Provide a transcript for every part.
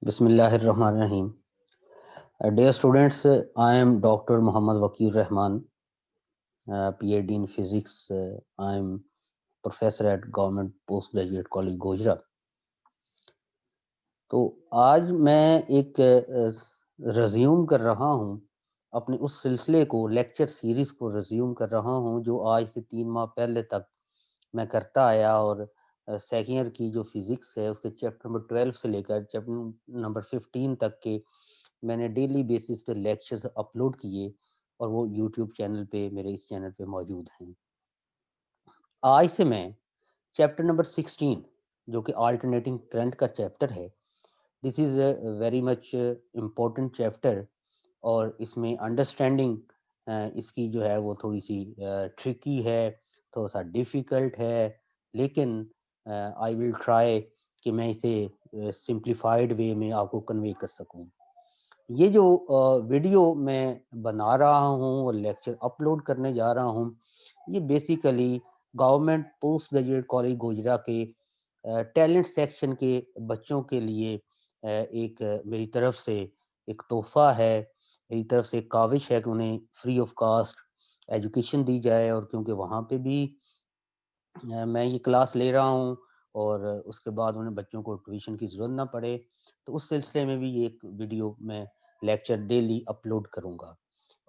Bismillahirrahmanirrahim. Dear students, I am Dr. Muhammad Wakil Rahman, PhD in Physics. I am Professor at Government Postgraduate College Gojra. तो आज मैं एक resume कर रहा हूँ अपने उस सिलसिले को, लेक्चर सीरीज को रिज्यूम कर रहा हूँ जो आज से 3 माह पहले तक मैं करता आया। और सेकेंड ईयर की जो फिजिक्स है उसके चैप्टर नंबर 12 से लेकर चैप्टर नंबर 15 तक के मैंने डेली बेसिस पे लेक्चर्स अपलोड किए और वो यूट्यूब चैनल पे, मेरे इस चैनल पे मौजूद हैं। आज से मैं चैप्टर नंबर 16 जो कि अल्टरनेटिंग करंट का चैप्टर है, this is very much important chapter. और इसमें अंडरस्टैंडिंग इसकी जो है वो थोड़ी सी ट्रिकी है, थोड़ा सा डिफ़िकल्ट है, लेकिन आई विल ट्राई कि मैं इसे सिंप्लीफाइड वे में आपको कन्वे कर सकूं। ये जो वीडियो मैं बना रहा हूँ और लेक्चर अपलोड करने जा रहा हूँ, ये basically government post graduate college Gojra के टैलेंट सेक्शन के बच्चों के लिए एक मेरी तरफ से एक तोहफा है, मेरी तरफ से एक काविश है कि उन्हें फ्री ऑफ कास्ट एजुकेशन दी जाए। और क्योंकि वहाँ पे भी मैं ये क्लास ले रहा हूँ और उसके बाद उन्हें बच्चों को ट्यूशन की ज़रूरत ना पड़े, तो उस सिलसिले में भी ये एक वीडियो मैं लेक्चर डेली अपलोड करूँगा।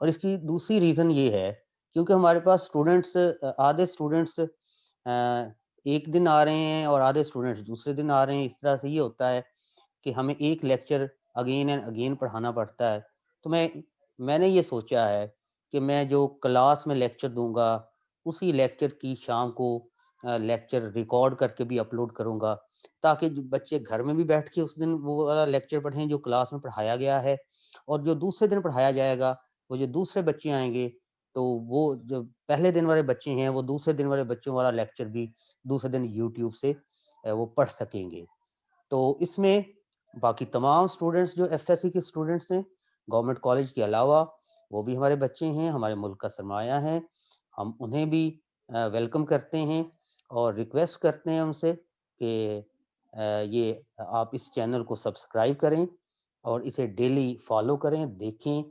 और इसकी दूसरी रीज़न ये है क्योंकि हमारे पास स्टूडेंट्स, आधे स्टूडेंट्स एक दिन आ रहे हैं और आधे स्टूडेंट्स दूसरे दिन आ रहे हैं। इस तरह से ये होता है कि हमें एक लेक्चर अगेन एंड अगेन पढ़ाना पड़ता है। तो मैंने ये सोचा है कि मैं जो क्लास में लेक्चर दूंगा उसी लेक्चर की शाम को लेक्चर रिकॉर्ड करके भी अपलोड करूंगा, ताकि जो बच्चे घर में भी बैठ के उस दिन वो वाला लेक्चर पढ़ें जो क्लास में पढ़ाया गया है, और जो दूसरे दिन पढ़ाया जाएगा वो जो दूसरे बच्चे आएंगे तो वो जो पहले दिन वाले बच्चे हैं वो दूसरे दिन वाले बच्चों वाला लेक्चर भी दूसरे दिन यूट्यूब से वो पढ़ सकेंगे। तो इसमें बाकी तमाम स्टूडेंट्स जो एफएससी के स्टूडेंट्स हैं गवर्नमेंट कॉलेज के अलावा, वो भी हमारे बच्चे हैं, हमारे मुल्क का सरमाया है। हम उन्हें भी वेलकम करते हैं और रिक्वेस्ट करते हैं उनसे कि ये आप इस चैनल को सब्सक्राइब करें और इसे डेली फॉलो करें, देखें,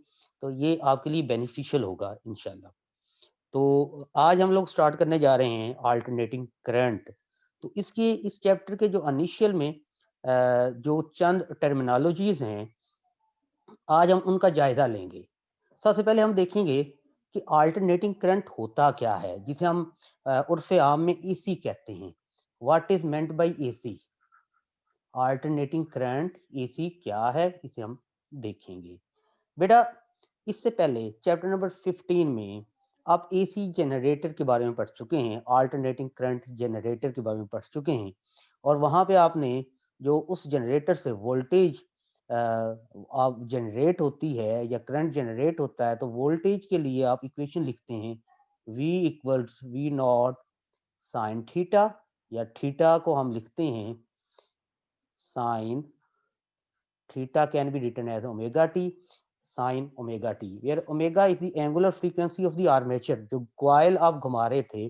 तो ये आपके लिए बेनिफिशियल होगा इंशाल्लाह। तो आज हम लोग स्टार्ट करने जा रहे हैं अल्टरनेटिंग करंट। तो इसके इस चैप्टर के जो इनिशियल में जो चंद टर्मिनोलॉजीज हैं, आज हम उनका जायजा लेंगे। सबसे पहले हम देखेंगे कि अल्टरनेटिंग करंट होता क्या है, जिसे हम उर्फ आम में एसी कहते हैं। What is meant by AC? Alternating current AC क्या है, इसे हम देखेंगे। बेटा, इससे पहले चैप्टर नंबर 15 में आप एसी जनरेटर के बारे में पढ़ चुके हैं, अल्टरनेटिंग करंट जनरेटर के बारे में पढ़ चुके हैं। और वहां पे आपने जो उस जनरेटर से वोल्टेज आप जनरेट होती है या करंट जनरेट होता है, तो वोल्टेज के लिए आप इक्वेशन लिखते हैं V equals V not sine theta, या थीटा को हम लिखते हैं sign theta can be written as omega t sin omega t, where omega is the angular frequency of the armature। जो कॉइल आप घुमा रहे थे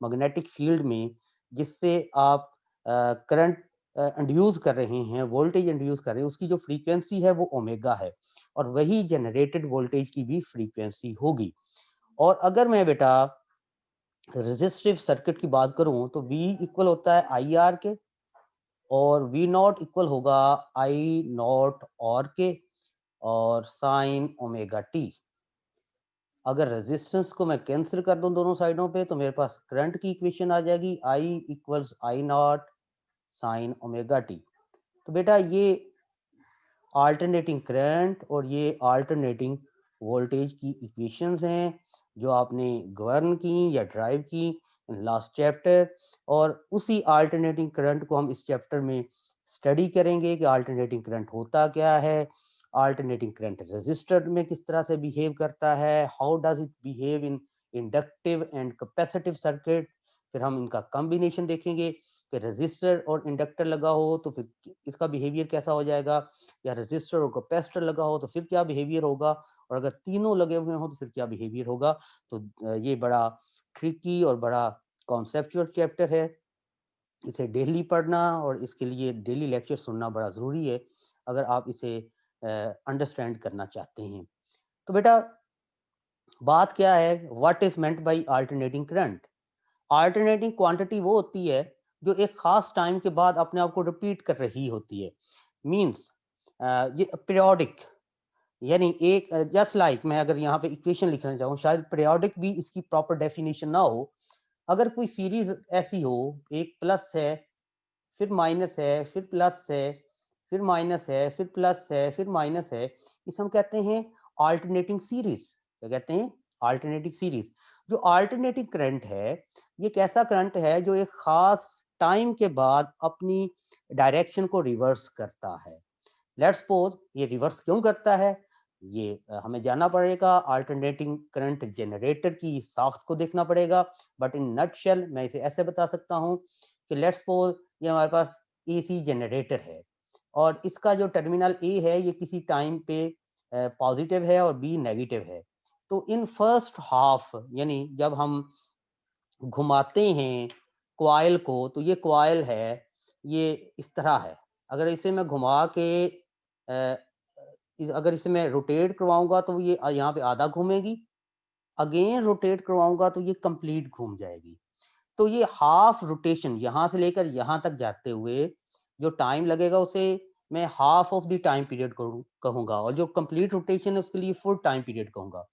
मैग्नेटिक फील्ड में, जिससे आप करंट इंड्यूस कर रहे हैं, वोल्टेज इंड्यूस कर रहे हैं, उसकी जो फ्रीक्वेंसी है वो ओमेगा है, और वही जनरेटेड वोल्टेज की भी फ्रीक्वेंसी होगी। और अगर मैं बेटा रेजिस्टिव सर्किट की बात करूं तो V इक्वल होता है आई आर के, और V नॉट इक्वल होगा आई नॉट और के, और साइन ओमेगा टी। अगर रेजिस्टेंस को मैं कैंसिल कर दूं दोनों साइडों पे, तो मेरे पास करंट की इक्वेशन आ जाएगी I equals I not sine omega T. तो बेटा ये अल्टरनेटिंग करंट और ये अल्टरनेटिंग वोल्टेज की इक्वेशंस हैं जो आपने गवर्न की या ड्राइव की लास्ट चैप्टर। और उसी अल्टरनेटिंग करंट को हम इस चैप्टर में स्टडी करेंगे कि अल्टरनेटिंग करंट होता क्या है, अल्टरनेटिंग करंट रेजिस्टर में किस तरह से बिहेव करता है, how does it behave in inductive and capacitive circuit. फिर हम इनका कॉम्बिनेशन देखेंगे कि रेजिस्टर और इंडक्टर लगा हो तो फिर इसका बिहेवियर कैसा हो जाएगा, या रेजिस्टर और कैपेसिटर लगा हो तो फिर क्या बिहेवियर होगा, और अगर तीनों लगे हुए हो तो फिर क्या बिहेवियर होगा। तो ये बड़ा ट्रिकी और बड़ा कॉन्सेप्चुअल चैप्टर है। इसे डेली पढ़ना और इसके लिए डेली लेक्चर सुनना बड़ा ज़रूरी है, अगर आप इसे अंडरस्टैंड करना चाहते हैं। तो बेटा बात क्या है, what is meant by alternating current? Alternating quantity वो होती है जो एक खास टाइम के बाद अपने आप को रिपीट कर रही होती है। मीन्स ये पीरियोडिक, यानी एक जस्ट लाइक मैं अगर यहाँ पे इक्वेशन लिखना चाहूँ, शायद पीरियोडिक भी इसकी प्रॉपर डेफिनेशन ना हो। अगर कोई सीरीज ऐसी हो, एक प्लस है, फिर माइनस है, फिर प्लस है, फिर माइनस है, फिर प्लस है, फिर माइनस है, इसे हम कहते हैं अल्टरनेटिंग सीरीज। क्या कहते हैं? Alternating series. जो अल्टरनेटिंग करंट है, ये एक ऐसा करंट है जो एक खास टाइम के बाद अपनी डायरेक्शन को रिवर्स करता है। लेट्स सपोज ये रिवर्स क्यों करता है, ये हमें जानना पड़ेगा। अल्टरनेटिंग करंट जनरेटर की साख्त को देखना पड़ेगा। बट इन नटशेल मैं इसे ऐसे बता सकता हूँ कि लेट्स सपोज ये हमारे पास एसी जनरेटर है, और इसका जो टर्मिनल ए है ये किसी टाइम पे पॉजिटिव है और बी नेगेटिव है। तो इन फर्स्ट हाफ, यानी जब हम घुमाते हैं कॉइल को, तो ये कॉइल है, ये इस तरह है। अगर इसे मैं घुमा के अगर इसे मैं रोटेट करवाऊंगा तो ये यहाँ पे आधा घूमेगी, अगेन रोटेट करवाऊंगा तो ये कंप्लीट घूम जाएगी। तो ये हाफ रोटेशन यहाँ से लेकर यहाँ तक जाते हुए जो टाइम लगेगा उसे मैं half of the time period कहूंगा, और जो कंप्लीट रोटेशन है उसके लिए फुल टाइम पीरियड कहूंगा।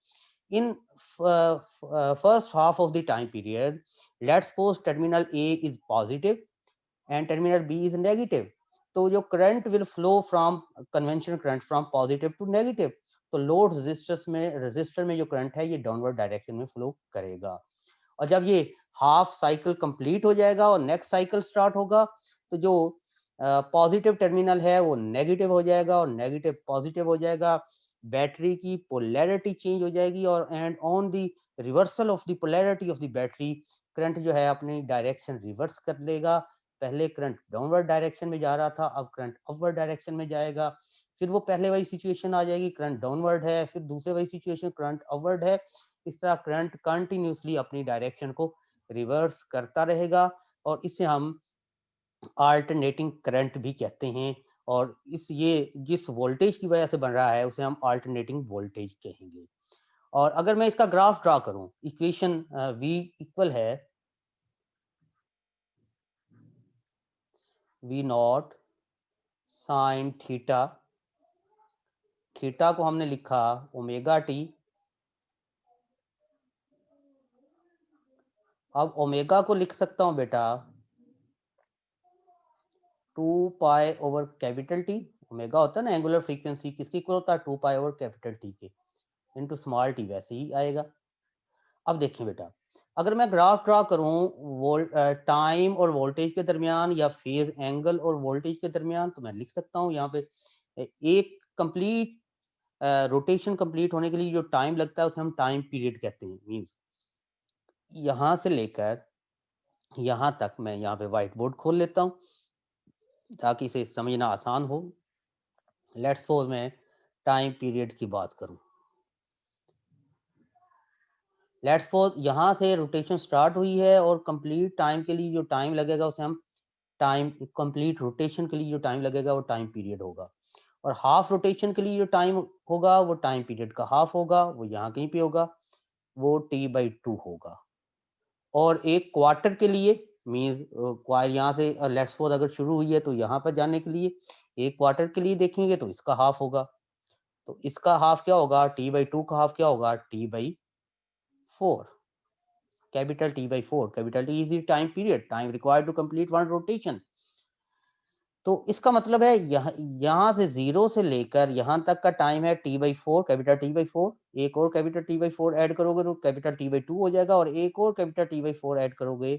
In first half of the time period, let's suppose terminal A is positive and terminal B is negative. तो जो current will flow from conventional current from positive to negative, तो load resistor में जो current है ये downward direction में flow करेगा। और जब ये हाफ साइकिल कंप्लीट हो जाएगा और नेक्स्ट साइकिल स्टार्ट होगा, तो जो पॉजिटिव टर्मिनल है वो नेगेटिव हो जाएगा और नेगेटिव पॉजिटिव हो जाएगा। बैटरी की पोलैरिटी चेंज हो जाएगी, और and on the reversal of the polarity of the battery, current जो है अपनी डायरेक्शन रिवर्स कर लेगा। पहले करंट डाउनवर्ड डायरेक्शन में जा रहा था, अब करंट अपवर्ड डायरेक्शन में जाएगा। फिर वो पहले वही सिचुएशन आ जाएगी, करंट डाउनवर्ड है, फिर दूसरे वही सिचुएशन, करंट अपवर्ड है। इस तरह करंट कंटिन्यूसली अपनी डायरेक्शन को रिवर्स करता रहेगा, और इसे हम अल्टरनेटिंग करंट भी कहते हैं। और इस ये जिस वोल्टेज की वजह से बन रहा है उसे हम अल्टरनेटिंग वोल्टेज कहेंगे। और अगर मैं इसका ग्राफ ड्रा करूं, इक्वेशन V इक्वल है V not sine theta, theta को हमने लिखा ओमेगा टी। अब ओमेगा को लिख सकता हूं बेटा 2 pi over capital T. Omega होता है ना एंगुलर फ्रीक्वेंसी, किसकी इक्वल होता है? 2 पाई ओवर कैपिटल टी के, इनटू स्मॉल टी, वैसे ही आएगा। अब देखिए बेटा, अगर मैं ग्राफ ड्रा करूं टाइम और वोल्टेज के दरमियान, या फेज एंगल और वोल्टेज के दरमियान, तो मैं लिख सकता हूं यहाँ पे एक कंप्लीट रोटेशन कंप्लीट होने के लिए जो टाइम लगता है उसे हम टाइम पीरियड कहते हैं। मींस यहाँ से लेकर यहाँ तक, मैं यहाँ पे व्हाइट बोर्ड खोल लेता हूँ ताकि इसे समझना आसान हो। लेट्स सपोज मैं टाइम पीरियड की बात करूं, लेट्स सपोज यहाँ से रोटेशन स्टार्ट हुई है और कंप्लीट टाइम के लिए जो टाइम लगेगा उसे हम टाइम, कंप्लीट रोटेशन के लिए जो टाइम लगेगा वो टाइम पीरियड होगा। और हाफ रोटेशन के लिए जो टाइम होगा वो टाइम पीरियड का हाफ होगा, वो यहाँ कहीं पे होगा, वो T/2 होगा। और एक क्वार्टर के लिए, मीन्स क्वाइल यहाँ से लेट्स सपोज अगर शुरू हुई है तो यहाँ पर जाने के लिए एक क्वार्टर के लिए देखेंगे तो इसका हाफ होगा। तो इसका हाफ क्या होगा? T/2 का हाफ क्या होगा? T/4, capital T/4। Capital T is time period, time required to complete one rotation. तो इसका मतलब है यहाँ से जीरो से लेकर यहाँ तक का टाइम है T/4, कैपिटल T/4। एक और कैपिटल T/4 ऐड करोगे तो कैपिटल T/2 हो जाएगा, और एक और कैपिटल T/4 ऐड करोगे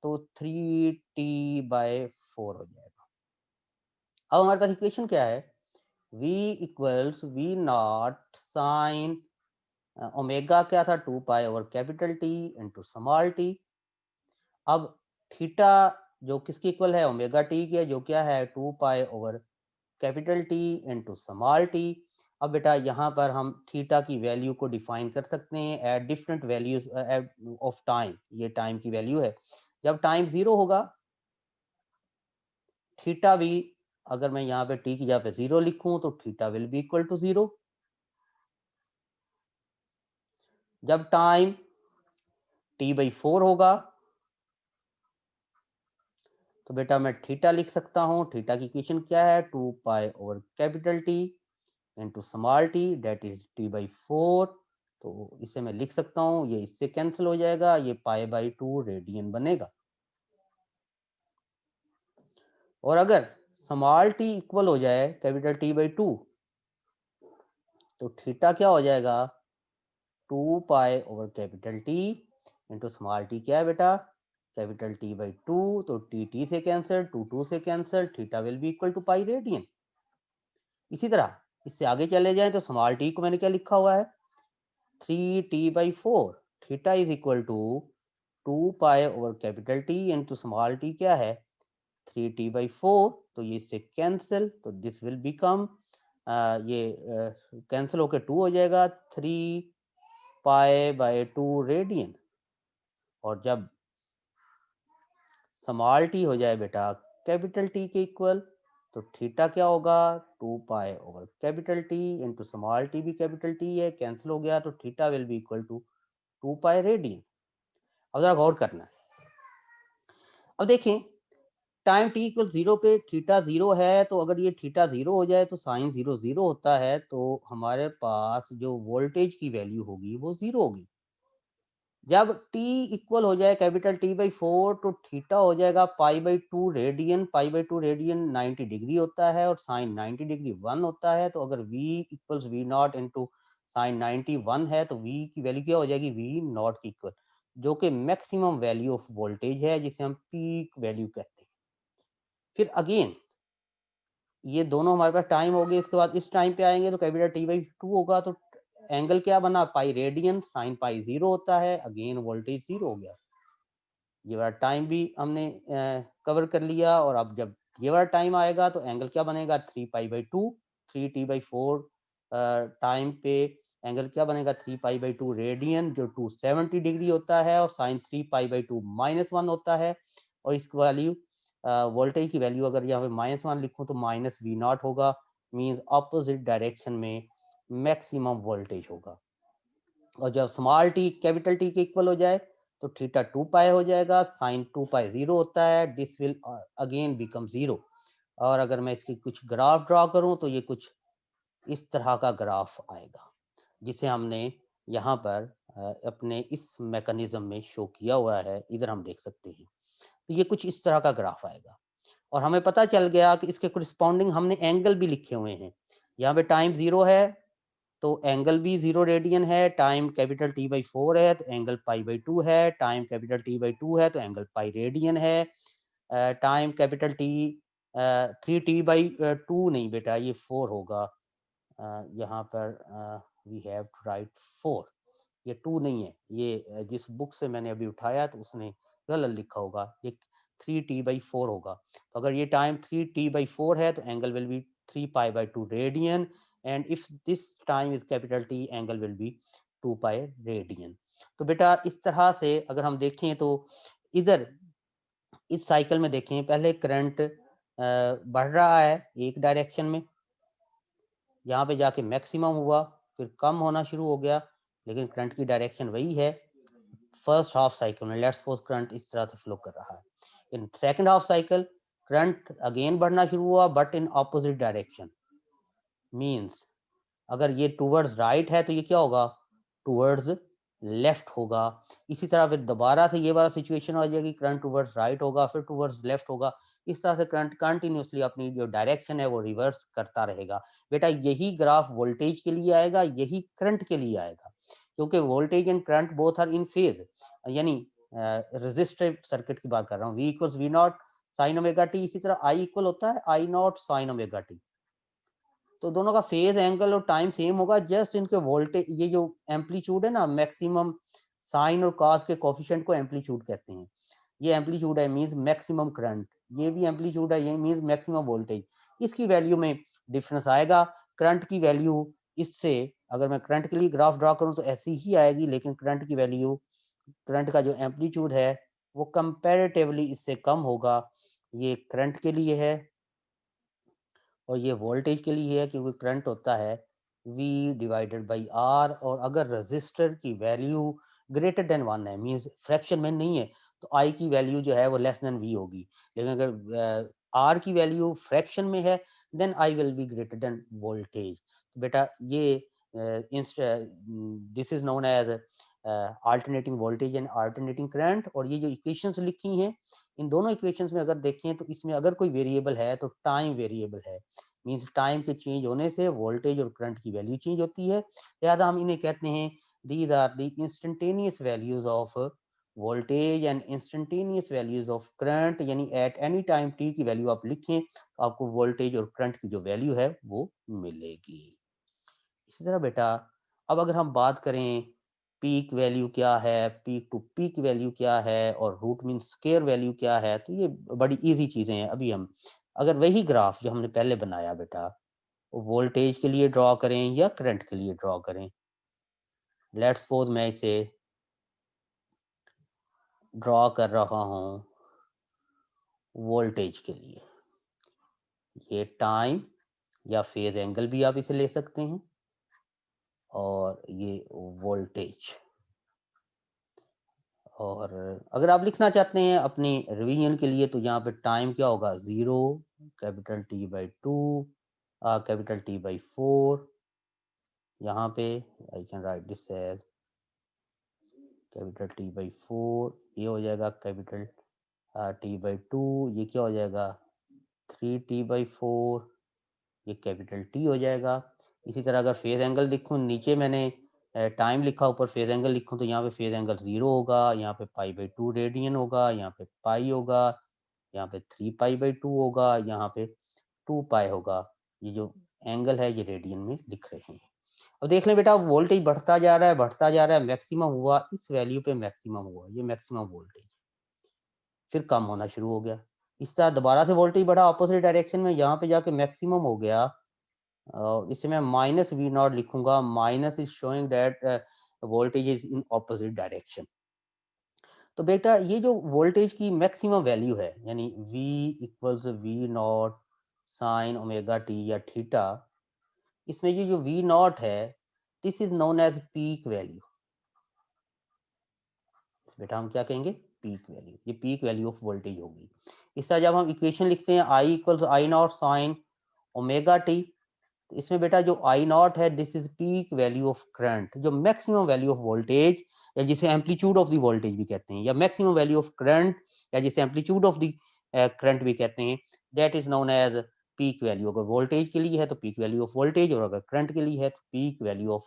तो 3T/4 हो जाएगा। अब हमारे पास इक्वेशन क्या है? V equals V not sine omega क्या था? 2 pi over capital T into small T. अब थीटा जो किसकी इक्वल है? ओमेगा टी की है, जो क्या है? 2 pi over capital T into small T. अब बेटा यहाँ पर हम थीटा की वैल्यू को डिफाइन कर सकते हैं at different values of time. ये टाइम की वैल्यू है। जब टाइम जीरो होगा थीटा भी, अगर मैं यहाँ पे टी की जगह पे 0 लिखूं तो theta will be equal to 0। जब टाइम t/4 होगा तो बेटा मैं थीटा लिख सकता हूँ। थीटा की इक्वेशन क्या है, 2 pi over capital T into small T, that is t/4। तो इसे मैं लिख सकता हूँ, ये इससे कैंसिल हो जाएगा, ये π/2 रेडियन बनेगा। और अगर स्मॉल टी इक्वल हो जाए कैपिटल t/2 तो थीटा क्या हो जाएगा, 2 pi over capital T into small T क्या है बेटा, कैपिटल t/2। तो टी से कैंसिल, टू से cancel, theta will be equal to pi radian. इसी तरह इससे आगे चले जाएं तो स्मॉल टी को मैंने क्या लिखा हुआ है, 3t/4। Theta is equal to 2 pi over capital T into small T क्या है, 3t/4। तो ये इससे कैंसिल, तो दिस विल बिकम, ये कैंसिल होकर 2 हो जाएगा, 3π/2 रेडियन। और जब स्मॉल टी हो जाए बेटा कैपिटल टी के इक्वल तो थीटा क्या होगा, 2 pi over capital T into small T भी कैपिटल टी है, कैंसिल हो गया, तो theta will be equal to 2 pi radian. अब जरा गौर करना है। अब देखें टाइम टी इक्वल 0 पे थीटा 0 है, तो अगर ये थीटा 0 हो जाए तो साइन 0 0 होता है, तो हमारे पास जो वोल्टेज की वैल्यू होगी वो 0 होगी। जब t इक्वल हो जाए कैपिटल t/4 तो थीटा हो जाएगा π/2 रेडियन। π/2 रेडियन 90 डिग्री होता है और साइन 90 डिग्री 1 होता है। तो अगर v equals v0 into sine 91 है तो v की वैल्यू क्या हो जाएगी, v0 की इक्वल, जो कि मैक्सिमम वैल्यू ऑफ वोल्टेज है, जिसे हम पीक वैल्यू कहते हैं। फिर अगेन ये दोनों हमारे पास टाइम हो गए, इसके बाद इस टाइम पे आएंगे तो कैपिटल t/2 होगा, तो एंगल क्या बना, पाई रेडियन, साइन पाई 0 होता है, अगेन वोल्टेज 0 हो गया। ये वाला टाइम भी हमने कवर कर लिया। और अब जब ये वाला टाइम आएगा तो एंगल क्या बनेगा, 3π/2, 3t/4 टाइम पे एंगल क्या बनेगा, 3π/2 रेडियन, जो 270 डिग्री होता है, और साइन 3π/2 -1 होता है। और इसकी वैल्यू वोल्टेज की वैल्यू अगर यहाँ पे -1 लिखूं तो -v0 होगा, मींस अपोजिट डायरेक्शन में मैक्सिमम वोल्टेज होगा। और जब स्मॉल टी कैपिटल टी के इक्वल हो जाए तो थीटा 2 पाई हो जाएगा, साइन 2 पाई 0 होता है, दिस विल अगेन बिकम 0। और अगर मैं इसकी कुछ ग्राफ ड्रॉ करूं तो ये कुछ इस तरह का ग्राफ आएगा, जिसे हमने यहाँ पर अपने इस मैकेनिज्म में शो किया हुआ है, इधर हम देख सकते हैं। तो ये कुछ इस तरह का ग्राफ आएगा। और हमें पता चल गया कि इसके कोरिस्पॉन्डिंग हमने एंगल भी लिखे हुए हैं। यहाँ पे टाइम 0 है तो एंगल भी 0 रेडियन है, टाइम कैपिटल t/4 है तो एंगल π/2 है, टाइम कैपिटल t/2 है तो एंगल पाई रेडियन है, टाइम कैपिटल टी 3t/2 नहीं बेटा, ये 4 होगा, यहाँ पर वी हैव टू राइट 4, ये 2 नहीं है, ये जिस बुक से मैंने अभी उठाया तो उसने गलत लिखा होगा, ये 3t/4 होगा। तो अगर ये टाइम 3t/4 है तो angle will be 3π/2 radian, and if this time is capital T angle will be 2 pi radian. तो बेटा इस तरह से अगर हम देखें तो इधर इस साइकिल में देखें, पहले करंट बढ़ रहा है एक डायरेक्शन में, यहाँ पे जाके मैक्सिमम हुआ, फिर कम होना शुरू हो गया, लेकिन करंट की डायरेक्शन वही है। फर्स्ट हाफ साइकिल में लेट्स सपोज करंट इस तरह से फ्लो कर रहा है। In second half cycle current again बढ़ना शुरू हुआ but in opposite direction, means अगर ये टूवर्ड्स राइट है तो ये क्या होगा, टूवर्ड्स लेफ्ट होगा। इसी तरह फिर दोबारा से ये वाला सिचुएशन आ जाएगी, करंट टूवर्ड्स राइट होगा, फिर टूवर्ड्स लेफ्ट होगा। इस तरह से करंट कंटिन्यूसली अपनी जो डायरेक्शन है वो रिवर्स करता रहेगा। बेटा यही ग्राफ वोल्टेज के लिए आएगा, यही करंट के लिए आएगा, क्योंकि voltage and current both are in phase, यानी रेजिस्टिव सर्किट की बात कर रहा हूँ। V equals V0 sine omega T, इसी तरह I इक्वल होता है I0 साइन ओमेगा टी। तो दोनों का फेज एंगल और टाइम सेम होगा, जस्ट इनके वोल्टेज, ये जो एम्पलीट्यूड है ना, मैक्सिमम साइन और कॉस के कोफिशिएंट को एम्पलीट्यूड कहते हैं। ये एम्पलीट्यूड है मींस मैक्सिमम करंट, ये भी एम्पलीट्यूड है, ये मींस मैक्सिमम वोल्टेज। इसकी वैल्यू में डिफरेंस आएगा। करंट की वैल्यू इससे, अगर मैं करंट के लिए ग्राफ ड्रॉ करूं तो ऐसी ही आएगी, लेकिन करंट की वैल्यू, करंट का जो एम्पलीट्यूड है वो कंपैरेटिवली इससे कम होगा। ये करंट के लिए है, और ये वोल्टेज के लिए है क्योंकि करंट होता है V डिवाइडेड बाई R, और अगर रजिस्टर की वैल्यू ग्रेटर देन 1 है, मींस फ्रैक्शन में नहीं है, तो I की वैल्यू जो है वो लेस देन V होगी। लेकिन अगर R की वैल्यू फ्रैक्शन में है, then I will be greater than voltage. बेटा ये this is known as alternating voltage and alternating current. और ये जो इक्वेशंस लिखी हैं, इन दोनों इक्वेशंस में अगर देखें तो इसमें अगर कोई वेरिएबल है तो टाइम वेरिएबल है, मींस टाइम के चेंज होने से वोल्टेज और करंट की वैल्यू चेंज होती है। लिहाजा हम इन्हें कहते हैं these are the instantaneous values of voltage and instantaneous values of current, यानी एट एनी टाइम टी की वैल्यू आप लिखें तो आपको वोल्टेज और करंट की जो वैल्यू है वो मिलेगी। इसी तरह बेटा अब अगर हम बात करें पीक वैल्यू क्या है, पीक टू पीक वैल्यू क्या है, और रूट मीन स्क्वायर वैल्यू क्या है, तो ये बड़ी इजी चीजें हैं। अभी हम अगर वही ग्राफ जो हमने पहले बनाया बेटा, वोल्टेज के लिए ड्रॉ करें या करंट के लिए ड्रॉ करें, लेट्स सपोज मैं इसे ड्रॉ कर रहा हूं वोल्टेज के लिए। ये टाइम या फेज एंगल भी आप इसे ले सकते हैं, और ये वोल्टेज। और अगर आप लिखना चाहते हैं अपनी रिवीजन के लिए, तो यहाँ पे टाइम क्या होगा, 0, capital T by 2, capital T by 4। यहाँ पे I can write this as capital T by 4, ये हो जाएगा कैपिटल T बाई 2, ये क्या हो जाएगा 3T बाई 4, ये कैपिटल T हो जाएगा। इसी तरह अगर फेज एंगल लिखूँ, नीचे मैंने टाइम लिखा, ऊपर फेज एंगल लिखूँ, तो यहाँ पे फेज एंगल 0 होगा, यहाँ पे पाई बाई 2 रेडियन होगा, यहाँ पे पाई होगा, यहाँ पे 3 पाई बाई 2 होगा, यहाँ पे 2 पाई होगा। ये जो एंगल है ये रेडियन में लिख रहे हैं। अब देख लें बेटा, वोल्टेज बढ़ता जा रहा है, बढ़ता जा रहा है, मैक्सिमम हुआ, इस वैल्यू पे मैक्सिमम हुआ, ये मैक्सिमम वोल्टेज, फिर कम होना शुरू हो गया। इस तरह दोबारा से वोल्टेज बढ़ा ऑपोजिट डायरेक्शन में, यहाँ पे जाके मैक्सिमम हो गया। इसे मैं माइनस वी नॉट लिखूंगा, minus is showing that voltage is in opposite direction. तो बेटा ये जो वोल्टेज की मैक्सिमम वैल्यू है, यानी V equals V not sine omega T या थीटा, इसमें ये जो V नॉट है, this is known as peak value. बेटा हम क्या कहेंगे, पीक वैल्यू, ये पीक वैल्यू ऑफ वोल्टेज होगी। इस तरह जब हम इक्वेशन लिखते हैं I equals I not sine omega T, इसमें बेटा जो आई नॉट है, this is peak value of current, जो मैक्सिमम वैल्यू ऑफ वोल्टेज, या जिसे एम्पलीट्यूड ऑफ द वोल्टेज भी कहते हैं, या मैक्सिमम वैल्यू ऑफ करंट, या जिसे एम्पलीट्यूड ऑफ द करंट भी कहते हैं, that is known as peak value. अगर वोल्टेज के लिए है तो पीक वैल्यू ऑफ वोल्टेज, और अगर करंट के लिए है तो पीक वैल्यू ऑफ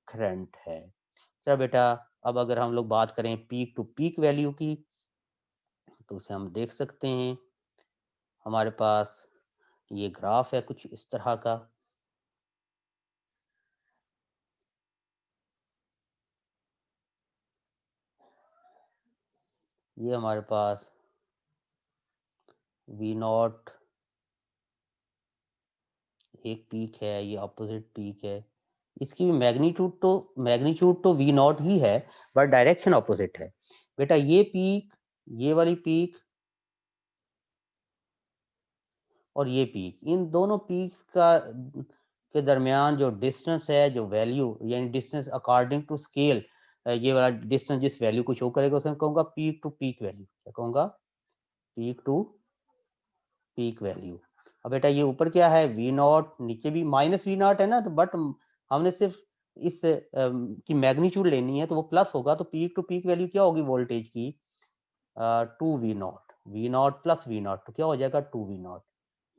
करंट है। सर बेटा अब अगर हम लोग बात करें पीक टू पीक वैल्यू की, तो उसे हम देख सकते हैं। हमारे पास ये ग्राफ है कुछ इस तरह का, ये हमारे पास वी नॉट एक पीक है, ये अपोजिट पीक है, इसकी मैग्नीट्यूड तो वी नॉट ही है, बट डायरेक्शन अपोजिट है। बेटा ये पीक, ये वाली पीक, और ये पीक, इन दोनों पीक्स का के दरमियान जो डिस्टेंस है, जो वैल्यू, यानी डिस्टेंस अकॉर्डिंग टू स्केल, ये वाला डिस्टेंस जिस वैल्यू को शो करेगा उसे मैं कहूंगा पीक टू पीक वैल्यू। क्या कहूंगा, पीक टू पीक वैल्यू। अब बेटा ये ऊपर क्या है, वी नॉट, नीचे भी माइनस वी नॉट है ना, तो बट हमने सिर्फ इस की मैग्नीट्यूड लेनी है, तो वो प्लस होगा, तो पीक टू पीक वैल्यू क्या होगी वोल्टेज की, 2 V not plus V not, तो क्या हो जाएगा 2 वी नॉट।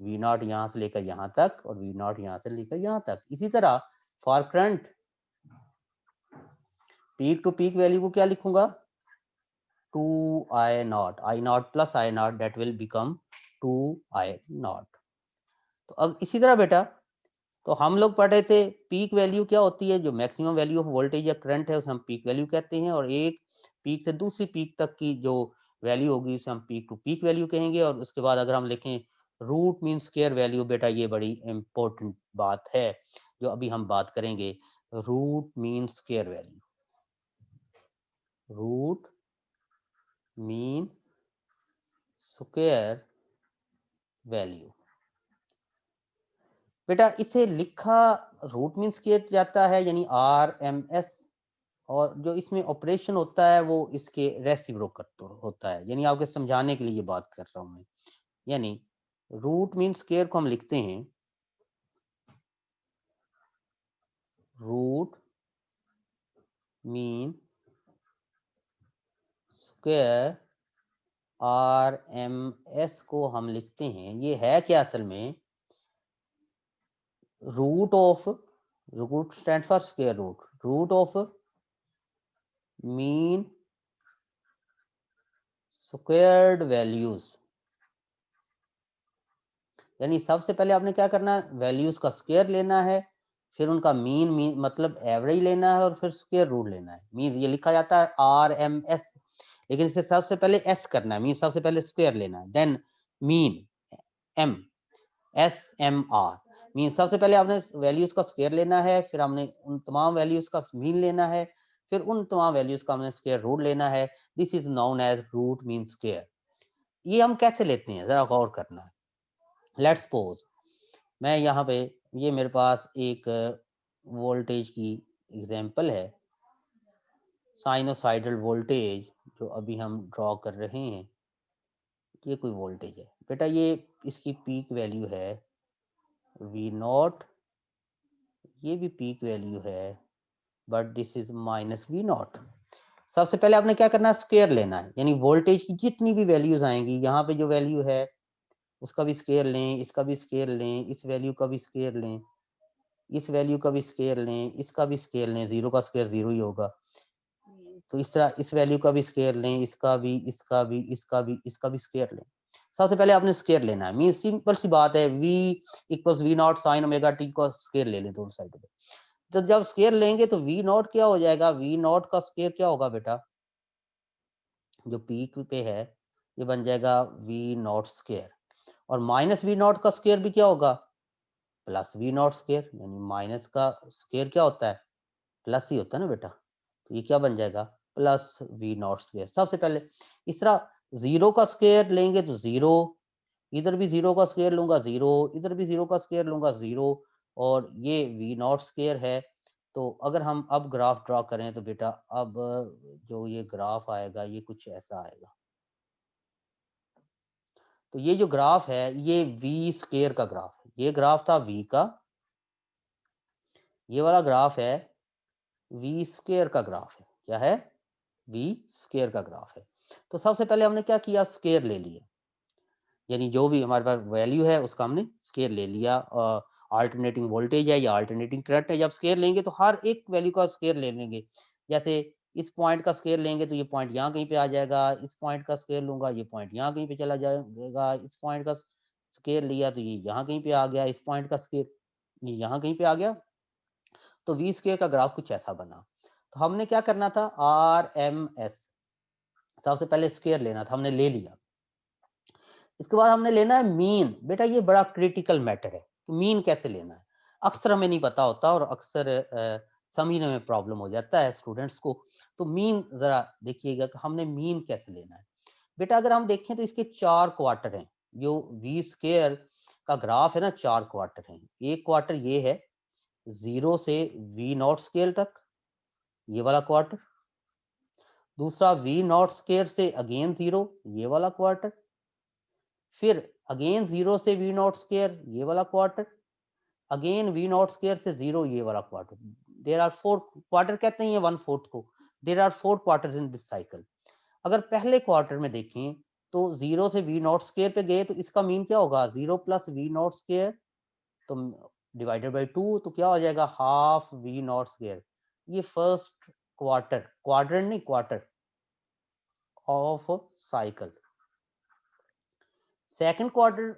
वी नॉट यहाँ से लेकर यहाँ तक, और वी नॉट यहाँ से लेकर यहाँ तक। इसी तरह for current peak to peak value को क्या लिखूंगा, 2 I not plus I not, that will become 2 I not. तो अब इसी तरह बेटा, तो हम लोग पढ़ रहे थे पीक वैल्यू क्या होती है, जो मैक्सिमम वैल्यू ऑफ वोल्टेज या करंट है उसे हम पीक वैल्यू कहते हैं, और एक पीक से दूसरी पीक तक की जो वैल्यू होगी उसे हम पीक टू पीक वैल्यू कहेंगे। और उसके बाद अगर हम लिखें रूट मीन स्क्वायर वैल्यू, बेटा ये बड़ी इंपॉर्टेंट बात है जो अभी हम बात करेंगे, root mean square value. Root mean square value, बेटा इसे लिखा रूट मीन स्क्वायर जाता है, यानी RMS, और जो इसमें ऑपरेशन होता है वो इसके रेसिप्रोकल होता है, यानी आपके समझाने के लिए ये बात कर रहा हूं मैं। यानी रूट मीन स्क्वायर को हम लिखते हैं रूट मीन स्क्वायर, RMS को हम लिखते हैं, ये है क्या असल में, root of, root stand for square root, root of mean squared values. यानी सबसे पहले आपने क्या करना है, वैल्यूज का स्क्वायर लेना है, फिर उनका मीन मतलब एवरेज लेना है, और फिर स्क्वायर रूट लेना है। मीन ये लिखा जाता है RMS, लेकिन इसे सबसे पहले एस करना है, मीन सबसे पहले स्क्वायर लेना है, देन मीन SMR, मीन सबसे पहले आपने वैल्यूज का स्क्वायर लेना है, फिर हमने उन तमाम वैल्यूज का मीन लेना है, फिर उन तमाम वैल्यूज का हमने स्क्वायर रूट लेना है। This is known as root mean square. ये हम कैसे लेते हैं जरा गौर करना है। लेट्स सपोज मैं यहाँ पे, ये मेरे पास एक वोल्टेज की एग्जांपल है, साइनोसाइडल वोल्टेज जो अभी हम ड्रॉ कर रहे हैं, ये कोई वोल्टेज है बेटा, ये इसकी पीक वैल्यू है V0, ये भी पीक वैल्यू है, बट दिस इज -V0। सबसे पहले आपने क्या करना है, स्क्वायर लेना है, यानी वोल्टेज की जितनी भी वैल्यूज आएंगी, यहाँ पे जो वैल्यू है उसका भी स्क्वायर लें, इसका भी स्क्वायर लें, इस वैल्यू का भी स्क्वायर लें, इस वैल्यू का भी स्क्वायर लें, इसका भी स्क्वायर लें, जीरो का स्क्वायर जीरो ही होगा, तो इस तरह इस वैल्यू का भी स्क्वायर लें, इसका भी, इसका भी, इसका भी, इसका भी स्क्वायर लें। सबसे पहले आपने स्क्वायर लेना है, मीन सिंपल सी बात है, V equals V0 sine omega T का स्क्वायर ले लें दोनों साइड पे। तो जब स्क्वायर लेंगे तो V0 क्या हो जाएगा, V0 का स्क्वायर क्या होगा बेटा, जो पीक पे है ये बन जाएगा V0 स्क्वायर, और -V0 का स्क्वायर भी क्या होगा, प्लस V0 स्क्वायर, यानी माइनस का स्क्वायर क्या होता है, प्लस ही होता है ना बेटा, तो ये क्या बन जाएगा, प्लस V0 स्क्वायर। सबसे पहले इस तरह जीरो का स्क्वायर लेंगे तो जीरो, इधर भी जीरो का स्क्वायर लूंगा जीरो, इधर भी जीरो का स्क्वायर लूंगा जीरो, और ये V0 स्क्वायर है। तो अगर हम अब ग्राफ ड्रॉ करें तो बेटा अब जो ये ग्राफ आएगा ये कुछ ऐसा आएगा। तो ये जो ग्राफ है ये V स्क्वायर का ग्राफ है, ये ग्राफ था V का, ये वाला ग्राफ है V स्क्वायर का ग्राफ है, क्या है, V स्क्वायर का ग्राफ है। तो सबसे पहले हमने क्या किया, स्क्वायर ले लिया, यानी जो भी हमारे पास वैल्यू है उसका हमने स्क्वायर ले लिया। अल्टरनेटिंग वोल्टेज है या अल्टरनेटिंग करंट है, जब स्क्वायर लेंगे तो हर एक वैल्यू का स्क्वायर ले लेंगे। जैसे इस पॉइंट का स्क्वायर लेंगे तो ये पॉइंट यहाँ कहीं पे आ जाएगा, इस पॉइंट का स्क्वायर लूंगा ये पॉइंट यहाँ कहीं पे चला जाएगा, इस पॉइंट का स्क्वायर लिया तो ये यहाँ कहीं पे आ गया, इस पॉइंट का स्क्वायर ये यहाँ कहीं पे आ गया। तो वी स्क्वायर का ग्राफ कुछ ऐसा बना। तो हमने क्या करना था, RMS सबसे पहले स्क्वायर लेना था, हमने ले लिया। इसके बाद हमने लेना है मीन। बेटा ये बड़ा क्रिटिकल मैटर है, मीन कैसे लेना है, अक्सर हमें नहीं पता होता और अक्सर समझने में प्रॉब्लम हो जाता है स्टूडेंट्स को। तो मीन जरा देखिएगा कि हमने मीन कैसे लेना है। बेटा अगर हम देखें तो इसके 4 क्वार्टर हैं, जो वी स्क्वायर का ग्राफ है ना, 4 क्वार्टर हैं। एक क्वार्टर ये है 0 से V0 स्केल तक, ये वाला क्वार्टर। दूसरा V0 स्केयर से अगेन 0, ये वाला क्वार्टर। फिर अगेन 0 से V0 स्केयर, ये वाला क्वार्टर। अगेन V0 स्केयर से 0, ये वाला क्वार्टर। देयर आर 4 क्वार्टर, कहते हैं ये 1/4 को। There are 4 quarters in this cycle. अगर पहले क्वार्टर में देखें तो 0 से V0 स्केयर पे गए तो इसका मीन क्या होगा, 0 प्लस V0 स्केयर, तो डिवाइडेड बाई 2, तो क्या हो जाएगा, हाफ V0 स्केयर। ये फर्स्ट क्वार्टर, क्वाड्रेंट नहीं quarter of cycle. Second quarter,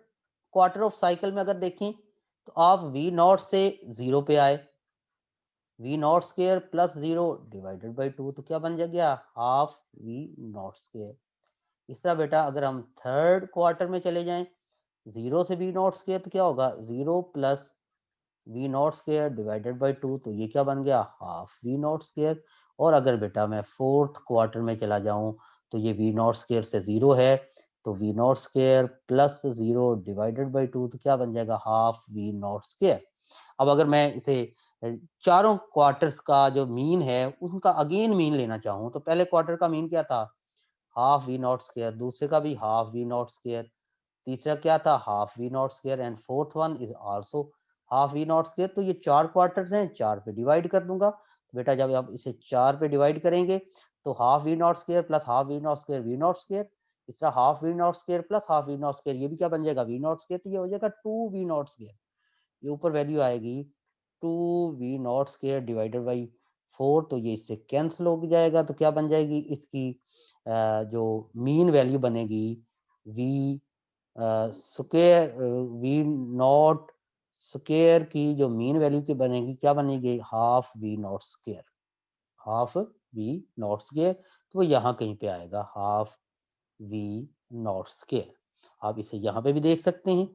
quarter of cycle में अगर देखें तो आप V0 से 0 पे आए, V0 square plus 0 divided by 2, तो क्या बन गया, हाफ V0 स्क्वायर। इस तरह बेटा अगर हम थर्ड क्वार्टर में चले जाएं, 0 से V0 स्क्वायर तो क्या होगा, 0 plus V0 square divided by 2, तो ये क्या बन गया, हाफ V0 स्क्वायर। और अगर बेटा मैं फोर्थ क्वार्टर में चला जाऊं तो ये V0 स्क्वायर से 0 है, तो V not square plus 0 divided by 2, तो क्या बन जाएगा हाफ वी नॉट स्क्वायर। अब अगर मैं इसे चारों क्वार्टर्स का जो मीन है उनका अगेन मीन लेना चाहूँ, तो पहले क्वार्टर का मीन क्या था, हाफ वी नॉट स्क्वायर, दूसरे का भी हाफ वी नॉट स्क्वायर, तीसरा क्या था half V not square, and fourth one is also half V not square. तो ये चार क्वार्टर्स हैं, चार पे डिवाइड कर दूंगा, तो बेटा जब आप इसे चार पे डिवाइड करेंगे तो half V not square plus half V not square V not square, तीसरा half V not square plus half V not square, ये भी क्या बन जाएगा वी नॉट स्क्वायर, तो ये हो जाएगा टू वी नॉट स्क्वायर। ये ऊपर वैल्यू आएगी two V not square divided by 4, तो ये इससे कैंसिल हो जाएगा, तो क्या बन जाएगी इसकी जो मीन वैल्यू बनेगी V square, V not square की जो मीन वैल्यू की बनेगी क्या बनेगी half V not square, half V not square, तो वो यहाँ कहीं पे आएगा हाफ वी नॉट स्क्वायर। आप इसे यहाँ पे भी देख सकते हैं,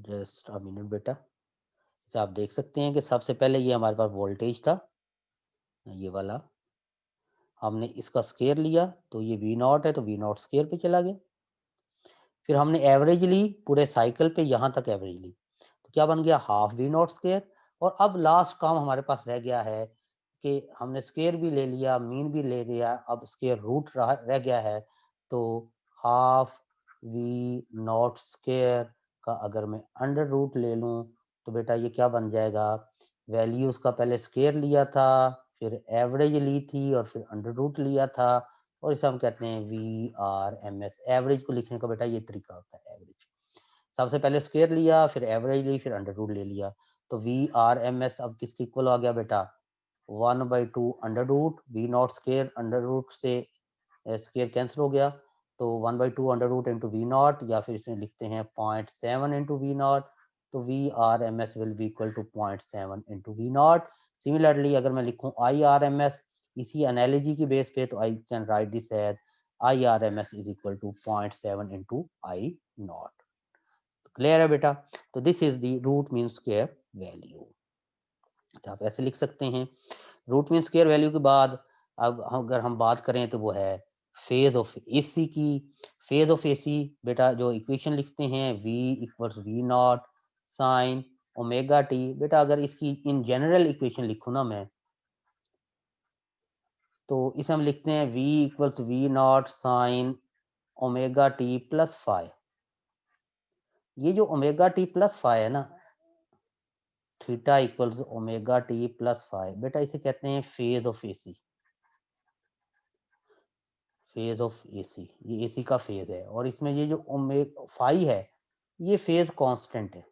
जस्ट अ मिनट बेटा। इसे आप देख सकते हैं कि सबसे पहले ये हमारे पास वोल्टेज था, ये वाला, हमने इसका स्क्वायर लिया तो ये वी नॉट है, तो वी नॉट स्क्वायर पे चला गया, फिर हमने एवरेज ली पूरे साइकिल पे, यहाँ तक एवरेज ली, तो क्या बन गया हाफ वी नॉट स्क्वायर। और अब लास्ट काम हमारे पास रह गया है कि हमने स्क्वायर भी ले लिया, मीन भी ले लिया, अब स्क्वायर रूट रह गया है, तो हाफ वी नॉट स्क्वायर का अगर मैं अंडर रूट ले लूँ तो बेटा ये क्या बन जाएगा, वैल्यूज का पहले स्क्वायर लिया था, फिर एवरेज ली थी और फिर अंडर रूट लिया था, और इसे हम कहते हैं V R M S. Average को लिखने का बेटा ये तरीका होता है, एवरेज सबसे पहले स्क्वायर लिया, फिर एवरेज ली, फिर अंडर रूट ले लिया, तो वी आर एम एस अब किसके इक्वल आ गया बेटा 1/2 under root V not square, under root से स्क्वायर कैंसिल हो गया, तो 1/2 under root into V not, या फिर इसे लिखते हैं 0.7 इंटू वी नॉट, तो V R M S will be equal to 0.7 into V not. Similarly अगर मैं लिखूं आई आर एम एस इसी एनालॉजी की बेस पे, तो I can write this as I R M S is equal to 0.7 into I not. Clear है बेटा, तो this is the root mean square value, तो आप ऐसे लिख सकते हैं। रूट मीन स्क्वायर वैल्यू के बाद अब अगर हम बात करें तो वो है फेज ऑफ एसी की। फेज ऑफ एसी बेटा जो इक्वेशन लिखते हैं v equals V not sine omega T, बेटा अगर इसकी इन जनरल इक्वेशन लिखूं ना मैं, तो इसे हम लिखते हैं v equals V not sine omega T plus five. ये जो ओमेगा टी प्लस फाइव है ना, theta equals omega T plus five, बेटा इसे कहते हैं phase of AC, phase of AC, ये एसी का फेज है, और इसमें ये जो ओमेगा फाई है ये फेज कांस्टेंट है।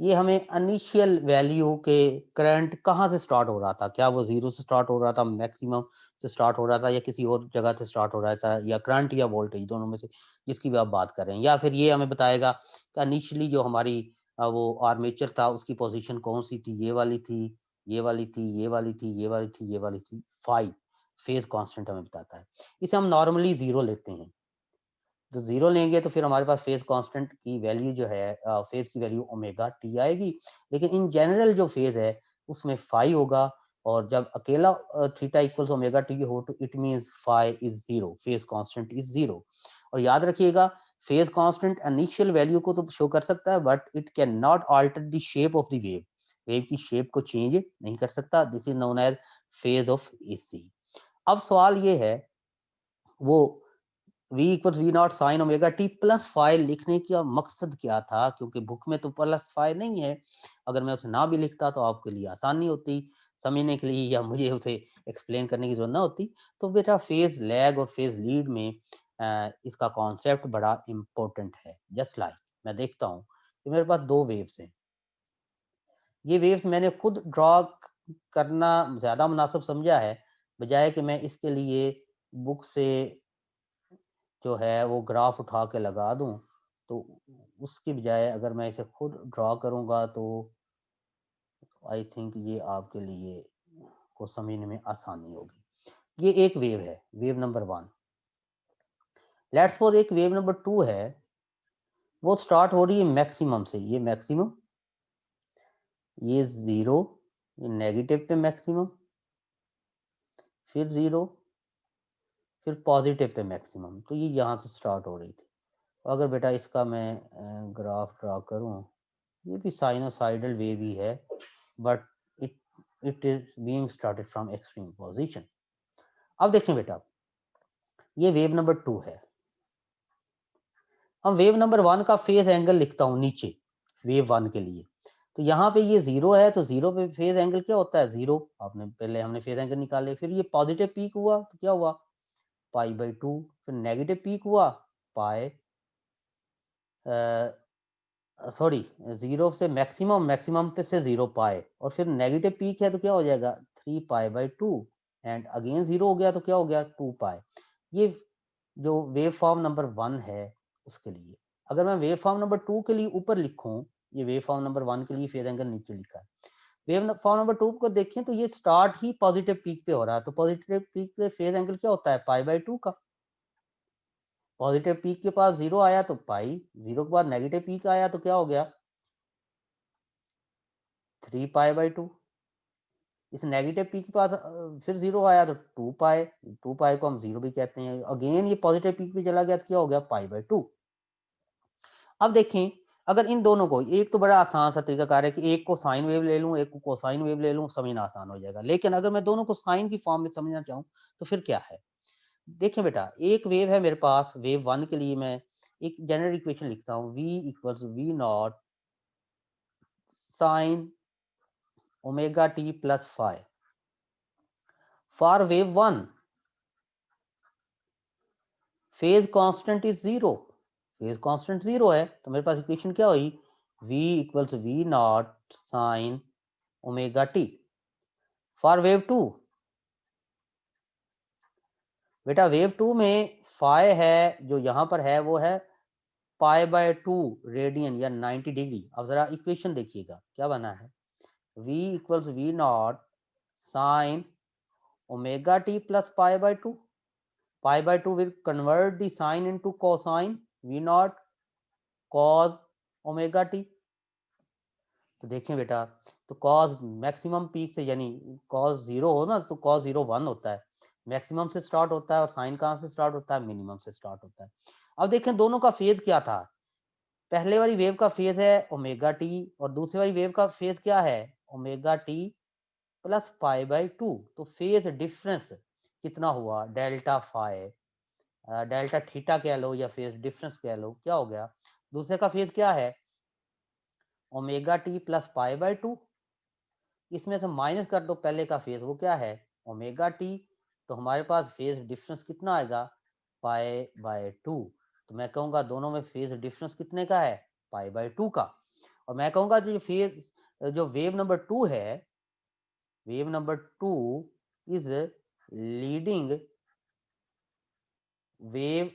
ये हमें इनिशियल वैल्यू के करंट कहाँ से स्टार्ट हो रहा था, क्या वो जीरो से स्टार्ट हो रहा था, मैक्सिमम से स्टार्ट हो रहा था, या किसी और जगह से स्टार्ट हो रहा था, या करंट या वोल्टेज दोनों में से जिसकी भी आप बात कर रहे हैं, या फिर ये हमें बताएगा कि इनिशियली जो हमारी वो आर्मेचर था उसकी पोजीशन कौन सी थी, ये वाली थी, ये वाली थी, ये वाली थी, ये वाली थी, ये वाली थी। फाइव फेज कांस्टेंट हमें बताता है, इसे हम नॉर्मली जीरो लेते हैं, तो जीरो लेंगे तो फिर हमारे पास फेज कांस्टेंट की वैल्यू जो है फेज की वैल्यू ओमेगा टी आएगी, लेकिन इन जनरल जो फेज है उसमें फाई होगा, और जब अकेला थीटा इक्वल्स ओमेगा टी हो तो it means phi is zero, phase constant is zero. और याद रखिएगा फेज कांस्टेंट इनिशियल वैल्यू को तो शो कर सकता है but it can not alter the shape of the wave, wave की शेप को चेंज नहीं कर सकता, this is known as phase of AC. अब सवाल ये है वो v equals V not sine omega T plus five लिखने का मकसद क्या था, क्योंकि बुक में तो प्लस फाइव नहीं है, अगर मैं उसे ना भी लिखता तो आपके लिए आसानी होती समझने के लिए, या मुझे उसे एक्सप्लेन करने की जरूरत ना होती। तो बेटा फेज लैग और फेज लीड में इसका कॉन्सेप्ट बड़ा इंपॉर्टेंट है। जस्ट लाइक मैं देखता हूँ कि मेरे पास दो वेव्स हैं, ये वेव्स मैंने खुद ड्रॉ करना ज्यादा मुनासिब समझा है, बजाय कि मैं इसके लिए बुक से जो है वो ग्राफ उठा के लगा दूं, तो उसकी बजाय अगर मैं इसे खुद ड्रॉ करूंगा तो आई थिंक ये आपके लिए को समझने में आसानी होगी। ये एक वेव है, wave number one. Let's suppose एक वेव नंबर टू है, वो स्टार्ट हो रही है मैक्सिमम से, ये मैक्सिमम, ये जीरो, ये नेगेटिव पे मैक्सिमम, फिर जीरो, फिर पॉजिटिव पे मैक्सिमम, तो ये यहाँ से स्टार्ट हो रही थी। अगर बेटा इसका मैं ग्राफ ड्रा करूँ, ये भी साइनोसाइडल वेव ही है, but it it is being started from extreme position. अब देखें बेटा, ये वेव नंबर 2 है। अब वेव नंबर 1 का फेज एंगल लिखता हूँ नीचे, वेव 1 के लिए। तो यहाँ पे ये 0 है, तो 0 पे फेज एंगल क्या होता है? 0। आपने पहले हमने फेज एंगल निकाले। फिर ये पॉजिटिव पीक हुआ तो क्या हुआ? π/2। फिर नेगेटिव पीक हुआ पाई, सॉरी 0 से मैक्सिमम, मैक्सिमम पे से 0 पाए, और फिर नेगेटिव पीक है तो क्या हो जाएगा? 3π/2, एंड अगेन 0 हो गया तो क्या हो गया? 2 पाए। ये जो वेव फॉर्म नंबर 1 है उसके लिए। अगर मैं वेव फॉर्म नंबर 2 के लिए ऊपर लिखूं, ये वेव फॉर्म नंबर 1 के लिए फेज एंगल नीचे लिखा है। वेव फॉर्म नंबर 2 को देखें तो ये स्टार्ट ही पॉजिटिव पीक पे हो रहा है, तो पॉजिटिव पीक पे फेज एंगल क्या होता है? π/2 का। पॉजिटिव पीक के पास 0 आया तो पाई, 0 के बाद नेगेटिव पीक आया तो क्या हो गया? 3π/2। इस नेगेटिव पीक के पास फिर 0 आया तो 2 पाई, 2 पाई को हम 0 भी कहते हैं। अगेन ये पॉजिटिव पीक पे चला गया तो क्या हो गया? π/2। अब देखें, अगर इन दोनों को, एक तो बड़ा आसान सा तरीकाकार है कि एक को साइन वेव ले लूं, एक को कोसाइन वेव ले लूं, समझना आसान हो जाएगा। लेकिन अगर मैं दोनों को साइन की फॉर्म में समझना चाहूँ तो फिर क्या है? देखिए बेटा, एक वेव है मेरे पास, वेव 1 के लिए मैं एक जनरल इक्वेशन लिखता हूँ, v = v0 sin omega t plus phi। For wave 1 phase constant is 0, phase constant 0 है, तो मेरे पास इक्वेशन क्या हुई? v = v0 sin omega t। For wave 2, बेटा वेव 2 में फाई है, जो यहां पर है वो है π/2 रेडियन या 90 डिग्री। अब जरा इक्वेशन देखिएगा क्या बना है, v = v0 sin omega t plus π/2। π/2 will convert the sine into cosine v0 cos omega t। तो देखें बेटा, तो cos मैक्सिमम पीक से, यानी cos 0 हो ना तो cos 0 1 होता है, मैक्सिमम से स्टार्ट होता है, और साइन कहां से स्टार्ट होता है? मिनिमम से स्टार्ट होता है। अब देखें दोनों का फेज क्या था। पहले वाली वेव का फेज है ओमेगा टी, और दूसरी वाली वेव का फेज क्या है? Omega T plus π/2। तो फेज डिफरेंस कितना हुआ? डेल्टा फाई, डेल्टा थीटा कह लो या फेज डिफरेंस कह लो, क्या हो गया? दूसरे का फेज क्या है? Omega T plus π/2। इसमें से माइनस कर दो पहले का फेज, वो क्या है? Omega T. तो हमारे पास फेज डिफरेंस कितना आएगा? π/2। तो मैं कहूंगा दोनों में फेज डिफरेंस कितने का है? π/2 का। और मैं कहूंगा जो फेज, जो वेव नंबर 2 है, wave number 2 is leading wave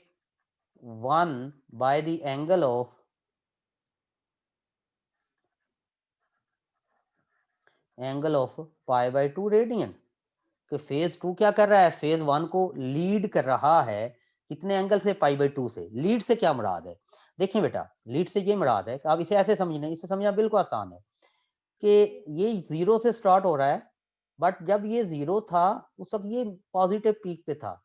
1 by the angle of π/2 radian. कि फेज 2 क्या कर रहा है? फेज 1 को लीड कर रहा है, कितने एंगल से? π/2 से। लीड से क्या मुराद है? देखें बेटा, लीड से ये मुराद है कि आप इसे ऐसे समझना, इसे समझना बिल्कुल आसान है कि ये 0 से स्टार्ट हो रहा है, बट जब ये 0 था उस वक्त ये पॉजिटिव पीक पे था।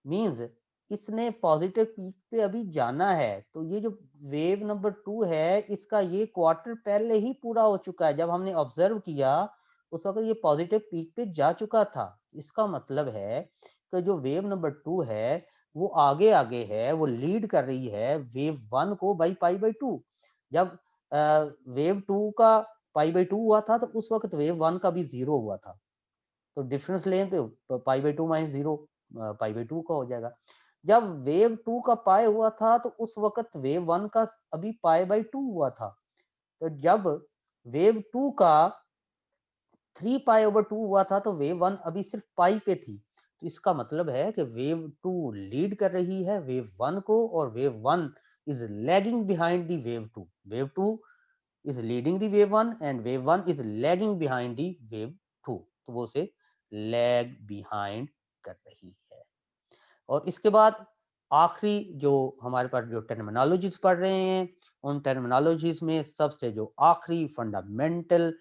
मींस इसने पॉजिटिव पीक पे अभी जाना है, तो ये जो वेव नंबर 2 है इसका ये क्वार्टर पहले ही पूरा हो चुका है। जब हमने ऑब्जर्व किया उस वक्त ये पॉजिटिव पीक पे जा चुका था। इसका मतलब है कि जो वेव नंबर 2 है वो आगे आगे है, वो लीड कर रही है वेव 1 को बाई π/2। जब वेव 2 का π/2 हुआ था तो उस वक्त वेव 1 का भी 0 हुआ था, तो डिफरेंस लें तो π/2 - 0 π/2 का हो जाएगा। जब वेव 2 का पाई हुआ था तो उस वक्त वेव 1 का अभी π/2 हुआ था। तो जब वेव 2 का 3π/2 हुआ था तो वेव 1 अभी सिर्फ पाई पे थी। तो इसका मतलब है कि वेव 2 लीड कर रही है वेव 1 को, और wave 1 is lagging behind the wave 2। Wave 2 is leading the wave 1 and wave 1 is lagging behind the wave 2। तो वो उसे लैग बिहाइंड कर रही है। और इसके बाद आखिरी जो हमारे पास जो टर्मिनोलॉजीज पढ़ रहे हैं, उन टर्मिनोलॉजीज में सबसे जो आखिरी फंडामेंटल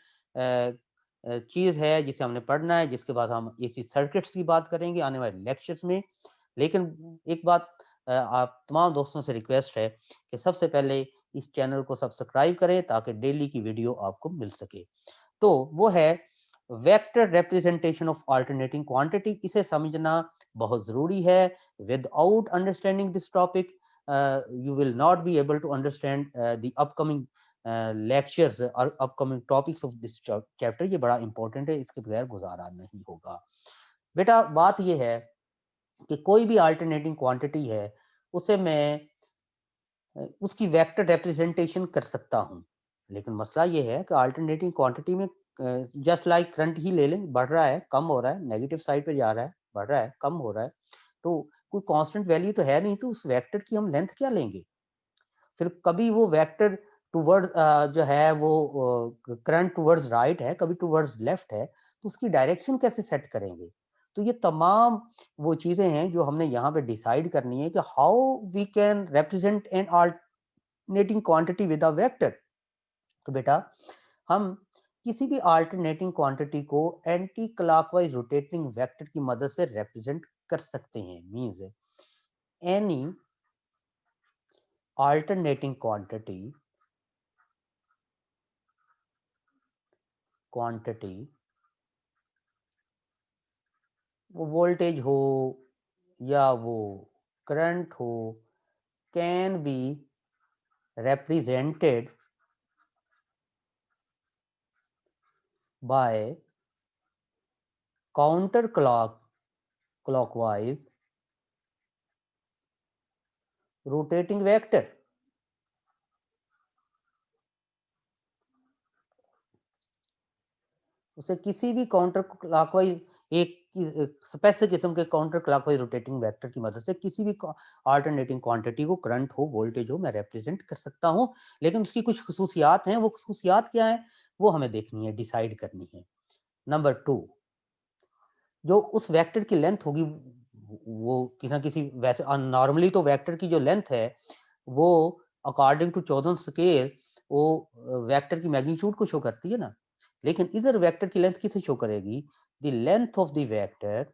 चीज है जिसे हमने पढ़ना है, जिसके बाद हम एसी सर्किट्स की बात करेंगे आने वाले लेक्चर्स में, लेकिन एक बात आप तमाम दोस्तों से रिक्वेस्ट है कि सबसे पहले इस चैनल को सब्सक्राइब करें ताकि डेली की वीडियो आपको मिल सके। तो वो है vector representation of alternating quantity. इसे समझना बहुत जरूरी है। Without understanding this topic you will not be able to understand the upcoming lectures or upcoming topics of this chapter। ये बड़ा इंपॉर्टेंट है, इसके बगैर गुजारा नहीं होगा। बेटा बात ये है कि कोई भी अल्टरनेटिंग क्वांटिटी है उसे मैं उसकी वेक्टर रिप्रेजेंटेशन कर सकता हूँ। लेकिन मसला ये है कि अल्टरनेटिंग क्वांटिटी में जस्ट लाइक करंट ही ले लें, बढ़ रहा है कम हो रहा है, नेगेटिव साइड पे जा रहा है, बढ़ रहा है कम हो रहा है, तो कोई कांस्टेंट वैल्यू तो है नहीं, तो उस वेक्टर की हम लेंथ क्या लेंगे? फिर कभी वो वेक्टर टूवर्ड जो है वो करंट टूवर्ड्स राइट है, कभी टूवर्ड्स लेफ्ट है, तो उसकी डायरेक्शन कैसे सेट करेंगे? तो ये तमाम वो चीजें हैं जो हमने यहाँ पे डिसाइड करनी है कि how we can represent an alternating quantity with a vector. तो बेटा हम किसी भी अल्टरनेटिंग क्वांटिटी को एंटी क्लॉकवाइज रोटेटिंग वेक्टर की मदद से रिप्रेजेंट कर सकते हैं। मींस एनी अल्टरनेटिंग क्वांटिटी वो वोल्टेज हो या वो करंट हो, can be represented by counter clockwise rotating vector। उसे किसी भी काउंटर क्लॉकवाइज एक स्पेसिफिक किस्म के काउंटर क्लॉकवाइज रोटेटिंग वेक्टर की मदद से किसी भी अल्टरनेटिंग क्वांटिटी को, करंट हो वोल्टेज हो, मैं रिप्रेजेंट कर सकता हूं। लेकिन उसकी कुछ खसूसियात हैं, वो खसूसियात क्या है वो हमें देखनी है, डिसाइड करनी है। नंबर 2, जो उस वेक्टर की लेंथ होगी वो किसी ना किसी, वैसे नॉर्मली तो वेक्टर की जो लेंथ है वो अकॉर्डिंग टू चोजन स्केल वो वेक्टर की मैग्नीट्यूड को शो करती है ना। लेकिन इधर वेक्टर की लेंथ किसे शो करेगी? The length of the vector,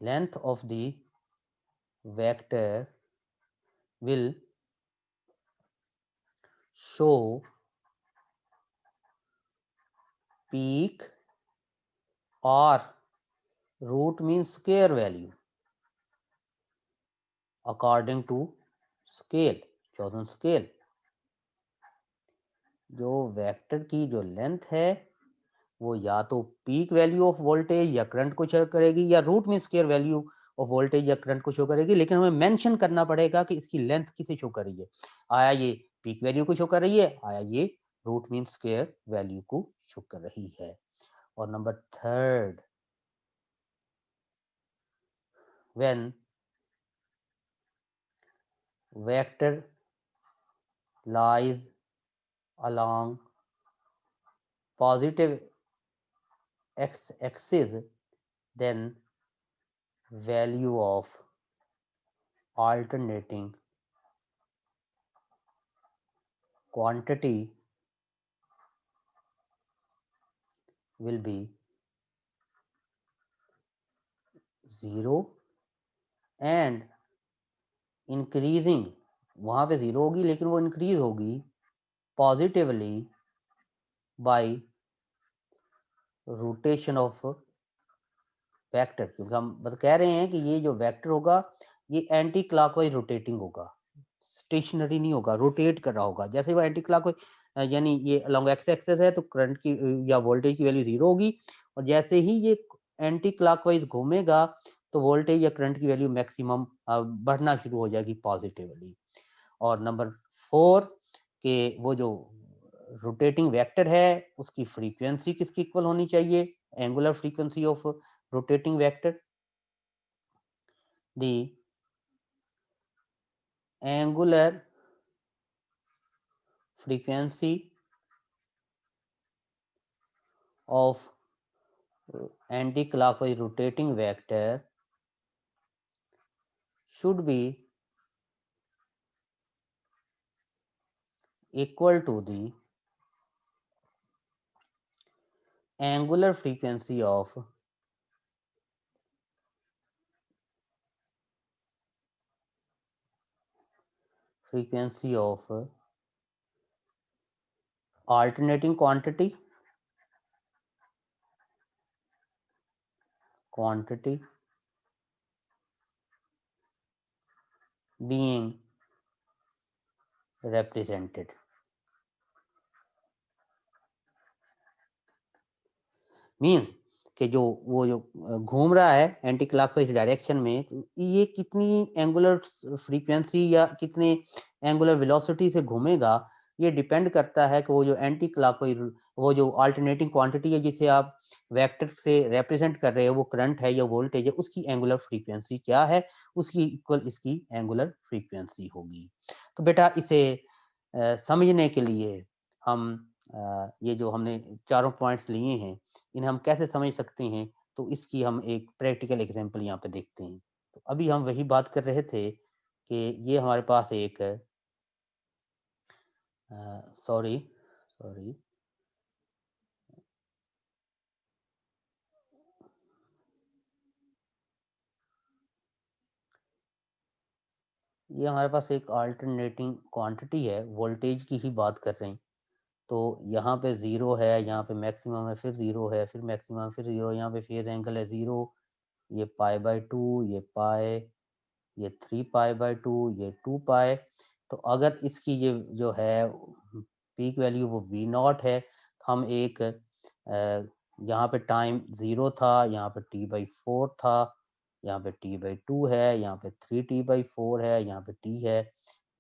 length of the vector will show peak और root mean square value according to scale, chosen scale. जो वेक्टर की जो लेंथ है वो या तो पीक वैल्यू ऑफ वोल्टेज या करंट को शो करेगी, या root mean square value of voltage या करंट को शो करेगी। लेकिन हमें मेंशन करना पड़ेगा कि इसकी लेंथ किसे शो कर रही है। आया ये पीक वैल्यू को शो कर रही है, आया ये रूट मीन स्क्वायर वैल्यू को शो कर रही है। और number 3, when vector lies along positive x-axis, then value of alternating quantity will be 0 and increasing। वहां पे 0 होगी लेकिन वो इंक्रीज होगी positively bye rotation of vector. क्योंकि हम बस कह रहे हैं कि ये जो वेक्टर होगा ये एंटी क्लॉकवाइज रोटेटिंग होगा, स्टेशनरी नहीं होगा, रोटेट कर रहा होगा। जैसे वो एंटी क्लॉकवाइज यानी ये अलोंग एक्स एक्सेस है तो करंट की या वोल्टेज की वैल्यू 0 होगी, और जैसे ही ये एंटी क्लॉकवाइज घूमेगा तो वोल्टेज या करंट की वैल्यू मैक्सिमम बढ़ना शुरू हो जाएगी पॉजिटिवली। और नंबर 4 के वो जो रोटेटिंग वेक्टर है उसकी फ्रीक्वेंसी किसकी इक्वल होनी चाहिए? Angular frequency of rotating vector, the angular frequency of anti-clockwise rotating vector should be equal to the angular frequency of frequency of alternating quantity being represented। Means कि जो वो जो घूम रहा है एंटी क्लॉकवाइज डायरेक्शन में, तो ये कितनी एंगुलर फ्रीक्वेंसी या कितने एंगुलर वेलोसिटी से घूमेगा, ये डिपेंड करता है कि वो जो एंटी क्लॉकवाइज, वो जो अल्टरनेटिंग क्वांटिटी है जिसे आप वेक्टर से रिप्रेजेंट कर रहे हो, वो करंट है या वोल्टेज है, उसकी एंगुलर फ्रीक्वेंसी क्या है, उसकी इक्वल इसकी एंगुलर फ्रीक्वेंसी होगी। तो बेटा इसे समझने के लिए हम ये जो हमने चारों पॉइंट्स लिए हैं, इन्हें हम कैसे समझ सकते हैं, तो इसकी हम एक प्रैक्टिकल एग्जांपल यहाँ पे देखते हैं। तो अभी हम वही बात कर रहे थे कि ये हमारे पास एक सॉरी सॉरी ये हमारे पास एक अल्टरनेटिंग क्वांटिटी है, वोल्टेज की ही बात कर रहे हैं। तो यहाँ पे ज़ीरो है, यहाँ पे मैक्सिमम है, फिर ज़ीरो है, फिर मैक्सिमम, फिर ज़ीरो, यहाँ पे फेज एंगल है ज़ीरो, ये पाई/2, ये पाई, ये 3 पाई/2, ये 2 पाई। तो अगर इसकी ये जो है पीक वैल्यू वो वी नॉट है, हम एक यहाँ पे टाइम 0 था, यहाँ पे t/4 था, यहाँ पे t/2 है, यहाँ पे 3t/4 है, यहाँ पे t है,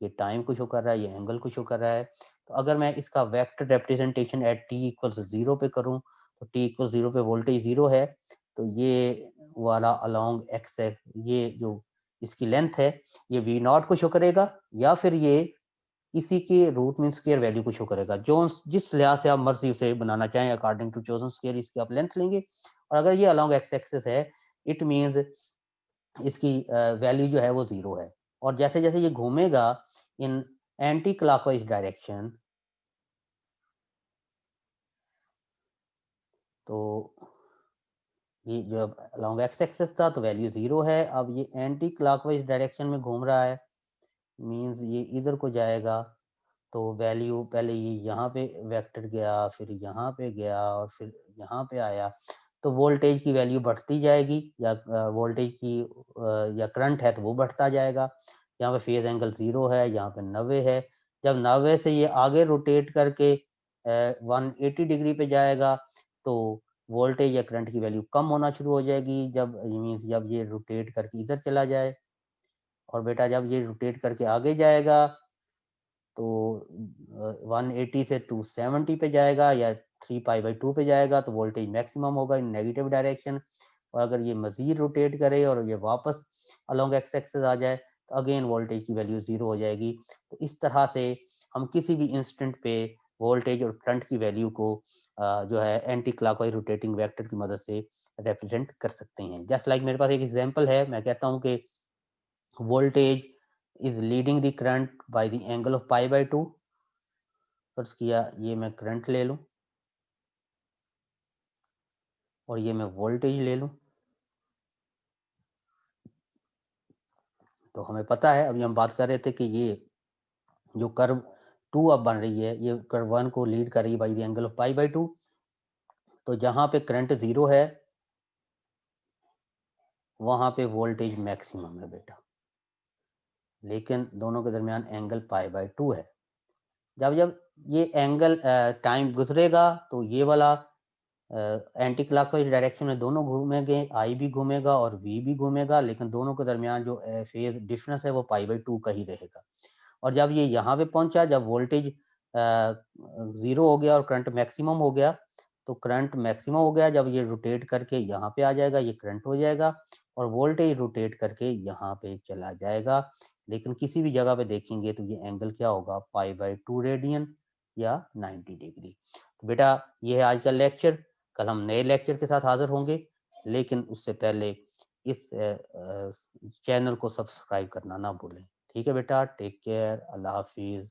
ये टाइम को शो कर रहा है, ये एंगल को शो कर रहा है। तो अगर मैं इसका vector representation at t equals 0 पे करूँ, तो t इक्वल 0 पे वोल्टेज 0 है, तो ये वाला अलोंग एक्स है, ये जो इसकी लेंथ है, ये वी नॉट को शो करेगा, या फिर ये इसी के रूट मीन स्क्वायर वैल्यू को शो करेगा। जो जिस लिहाज से आप मर्जी उसे बनाना चाहें, अकॉर्डिंग टू चोजन स्क्वायर इसकी आप लेंथ लेंगे। और अगर ये अलोंग एक्स एक्सिस है, इट मींस इसकी वैल्यू जो है वो 0 है। और जैसे जैसे ये घूमेगा इन एंटी क्लॉकवाइज डायरेक्शन, तो ये जो अलोंग एक्स एक्सिस था तो वैल्यू 0 है। अब ये एंटी क्लॉकवाइज डायरेक्शन में घूम रहा है, मींस ये इधर को जाएगा, तो वैल्यू पहले ये यहाँ पे वेक्टर गया, फिर यहाँ पे गया, और फिर यहाँ पे आया, तो वोल्टेज की वैल्यू बढ़ती जाएगी, या वोल्टेज की या करंट है तो वो बढ़ता जाएगा। यहाँ पे फेज एंगल 0 है, यहाँ पे 90 है। जब 90 से ये आगे रोटेट करके 180 डिग्री पे जाएगा, तो वोल्टेज या करंट की वैल्यू कम होना शुरू हो जाएगी, जब मीन्स जब ये रोटेट करके इधर चला जाए। और बेटा जब ये रोटेट करके आगे जाएगा, तो 180 से 270 पे जाएगा, या 3 पाई/2 पे जाएगा, तो वोल्टेज मैक्सिमम होगा इन नेगेटिव डायरेक्शन। और अगर ये मजीद रोटेट करे और ये वापस अलोंग एक्स एक्सिस आ जाए, तो अगेन वोल्टेज की वैल्यू 0 हो जाएगी। तो इस तरह से हम किसी भी इंस्टेंट पे वोल्टेज और करंट की वैल्यू को जो है एंटी क्लॉकवाइज रोटेटिंग वेक्टर की मदद से रिप्रेजेंट कर सकते हैं। जस्ट लाइक मेरे पास एक एग्जांपल है, मैं कहता हूँ कि voltage is leading the current by the angle of पाई/2। फर्ज किया ये मैं करंट ले लूं और ये मैं वोल्टेज ले लूं, तो हमें पता है, अभी हम बात कर रहे थे कि ये जो कर्व 2 अब बन रही है, ये कर्व 1 को लीड कर रही है बाय द एंगल ऑफ पाई/2। तो जहां पे करंट 0 है, वहां पे वोल्टेज मैक्सिमम है बेटा, लेकिन दोनों के दरमियान एंगल पाई/2 है। जब जब ये एंगल टाइम गुजरेगा, तो ये वाला एंटी क्लॉकवाइज डायरेक्शन में दोनों घूमेंगे, आई भी घूमेगा और वी भी घूमेगा, लेकिन दोनों के दरमियान जो फेज डिफरेंस है वो पाई/2 का ही रहेगा। और जब ये यहाँ पे पहुंचा, जब वोल्टेज 0 हो गया और करंट मैक्सिमम हो गया, तो करंट मैक्सिमम हो गया, जब ये रोटेट करके यहाँ पे आ जाएगा, ये करंट हो जाएगा, और वोल्टेज रोटेट करके यहाँ पे चला जाएगा। लेकिन किसी भी जगह पे देखेंगे तो ये एंगल क्या होगा, पाई/2 रेडियन या 90 डिग्री। तो बेटा ये है आज का लेक्चर। कल हम नए लेक्चर के साथ हाजिर होंगे, लेकिन उससे पहले इस चैनल को सब्सक्राइब करना ना भूलें। ठीक है बेटा, टेक केयर, अल्लाह हाफिज।